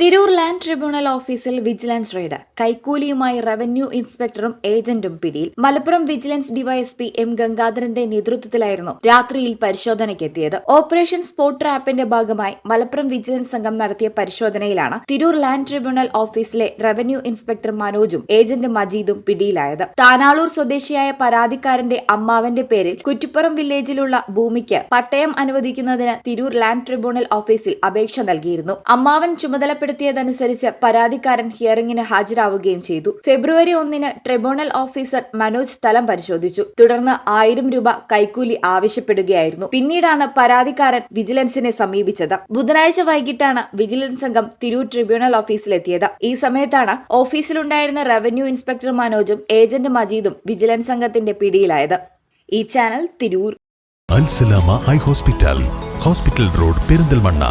Tirur land tribunal ഓഫീസിൽ vigilance raid. കൈക്കൂലിയുമായി revenue ഇൻസ്പെക്ടറും ഏജന്റും പിടിയിൽ. Malappuram vigilance DYSP M ഗംഗാധരന്റെ നേതൃത്വത്തിലായിരുന്നു രാത്രിയിൽ പരിശോധനയ്ക്കെത്തിയത്. ഓപ്പറേഷൻ സ്പോട്ട് ട്രാപ്പിന്റെ ഭാഗമായി മലപ്പുറം വിജിലൻസ് സംഘം നടത്തിയ പരിശോധനയിലാണ് തിരൂർ ലാൻഡ് ട്രിബ്യൂണൽ ഓഫീസിലെ റവന്യൂ ഇൻസ്പെക്ടർ മനോജും ഏജന്റ് മജീദും പിടിയിലായത്. താനാളൂർ സ്വദേശിയായ പരാതിക്കാരന്റെ അമ്മാവന്റെ പേരിൽ കുറ്റിപ്പുറം വില്ലേജിലുള്ള ഭൂമിക്ക് പട്ടയം അനുവദിക്കുന്നതിന് തിരൂർ ലാൻഡ് ട്രിബ്യൂണൽ ഓഫീസിൽ അപേക്ഷ നൽകിയിരുന്നു. അമ്മാവൻ ചുമതലപ്പെടുത്തിയതനുസരിച്ച് പരാതിക്കാരൻ ഹിയറിംഗിന് ഹാജരാവുകയും ചെയ്തു. ഫെബ്രുവരി 1 ട്രിബ്യൂണൽ ഓഫീസർ മനോജ് സ്ഥലം പരിശോധിച്ചു. തുടർന്ന് 1000 രൂപ കൈക്കൂലി ആവശ്യപ്പെടുകയായിരുന്നു. പിന്നീടാണ് പരാതിക്കാരൻ വിജിലൻസിനെ സമീപിച്ചത്. ബുധനാഴ്ച വൈകിട്ടാണ് വിജിലൻസ് സംഘം തിരൂർ ട്രിബ്യൂണൽ ഓഫീസിലെത്തിയത്. ഈ സമയത്താണ് ഓഫീസിലുണ്ടായിരുന്ന റവന്യൂ ഇൻസ്പെക്ടർ മനോജും ഏജന്റ് മജീദും വിജിലൻസ് സംഘത്തിന്റെ പിടിയിലായത്. ഈ ചാനൽ തിരൂർ. അൽ സലാമ ഹൈ ഹോസ്പിറ്റൽ റോഡ് പെരിന്തൽമണ്ണ.